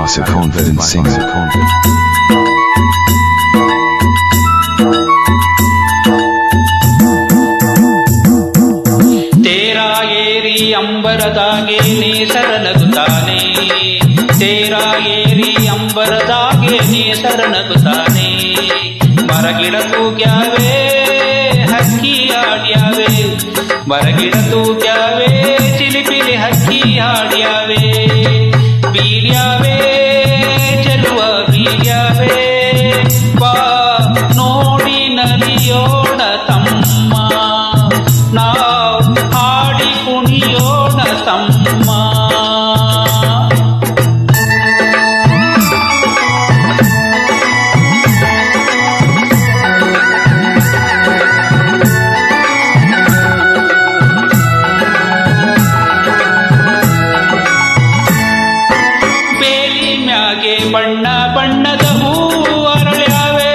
Bossa Confident Singer. ತೇರಾ ಏರಿ ಅಂಬರದಾಗೆ ನೇಸರ ನಗುತ್ತಾನೆ, ತೇರಾ ಏರಿ ಅಂಬರದಾಗೆ ನೇಸರ ನಗುತ್ತಾನೆ. ಮರಗಿಡ ತೂಗ್ಯಾವೆ ಹಕ್ಕಿ ಹಾಡ್ಯಾವೆ, ಮರಗಿಡ ತೂಗ್ಯಾವೆ ಚಿಲಿಪಿಲಿ ಹಕ್ಕಿ ಹಾಡ್ಯಾವೆ. ಬೀಳ್ಯಾವೆ ಚೆಲುವ ಬೀಳ್ಯಾವೆ, ಬಾ ನೋಡಿ ನಲಿಯೋಣ ತಮ್ಮ, ನಾವು ಹಾಡಿ ಕುಣಿಯೋಣ ತಮ್ಮ. ಬೇಲಿ ಮ್ಯಾಗೆ ಬಣ್ಣ ಬಣ್ಣದ ಹೂ ಅರಳ್ಯಾವೆ,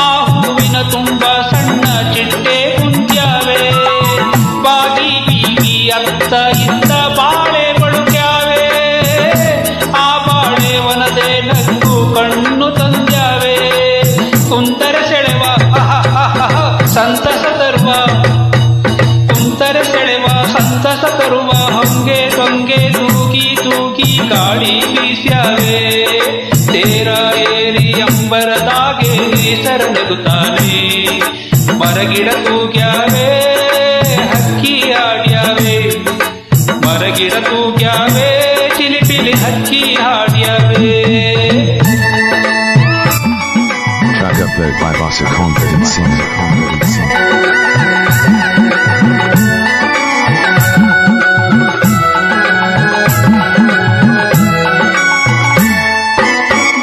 ಆ ಹೂವಿನ ತುಂಬ ಸಣ್ಣ ಚಿಟ್ಟೆ ಕುಂತ್ಯಾವೆ. ಬಾಗಿ ಬೀಗಿ ಅತ್ತ ಇತ್ತ ಬಾಳೆ ಬಳುಕ್ಯಾವೆ, ಆ ಬಾಳೆ ವನದೆ ನಕ್ಕು ಕಣ್ಣು ತಂದ್ಯಾವೆ. ಕುಂತರ ಸೆಳೆವ ಸಂತಸ ತರುವ, ಕುಂತರ ಸೆಳೆವ ಸಂತಸ ತರುವ, ಹೊಂಗೆ ತೊಂಗೆ ತೂಗಿ ತೂಗಿ ಗಾಳಿ ಬೀಸ್ಯಾವೆ. ತೇರ ಏರಿ ಅಂಬರದಾಗೆ ನೇಸರ ನಗುತ್ತಾನೆ, ಮರಗಿಡ ತೂಗ್ಯಾವೆ ಹಕ್ಕಿ ಹಾಡ್ಯಾವೆ, ಮರಗಿಡ ತೂಗ್ಯಾವೆ ಚಿಲಿಪಿಲಿ ಹಕ್ಕಿ ಹಾಡ್ಯಾವೆ. Track upload by Bossa Confident Singer.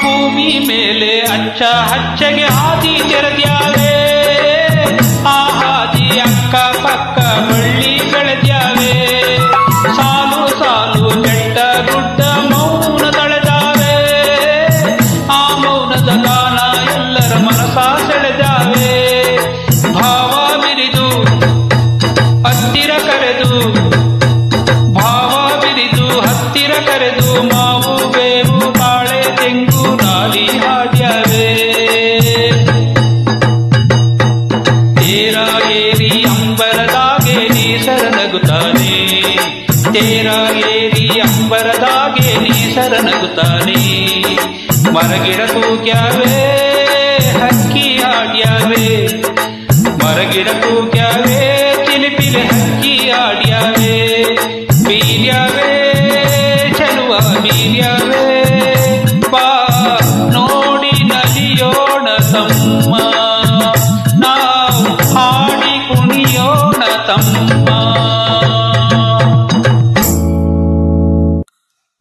ಭೂಮಿ ಮೇಲೆ ಹಚ್ಚ ಹಚ್ಚಗೆ ಹಾದಿ ತೆರೆದ್ಯಾವೆ, ಆ ಹಾದಿ ಅಕ್ಕ ಪಕ್ಕ ಬಳ್ಳಿ ಬೆಳೆದ್ಯಾವೆ. ಸಾಲು ಸಾಲು ಬೆಟ್ಟ ಗುಡ್ಡ ಮೌನ ತಳೆದಾವೆ, ಆ ಮೌನದ ಗಾನ ಎಲ್ಲರ ಮನಸ ಸೆಳೆದಾವೆ. ಭಾವ ಬಿರಿದು ಹತ್ತಿರ ಕರೆದು, ಭಾವ ಬಿರಿದು ಹತ್ತಿರ ಕರೆದು, ಮಾವು ಬೇವು ಬಾಳೆ ತೆಂಗು ನಾಲಿ ಹಾಡ್ಯಾವೆ. ತೇರ ಏರಿ ಅಂಬರದಾಗೆ ನೇಸರ ನಗುತ್ತಾನೆ, ತೇರ ಏರಿ ಅಂಬರದಾಗೆ ನೇಸರ ನಗುತ್ತಾನೆ. ಮರಗಿಡ ತೂಗ್ಯಾವೆ ಹಕ್ಕಿ ಹಾಡ್ಯಾವೆ, ಮರಗಿಡ ತೂಗ್ಯಾವೆ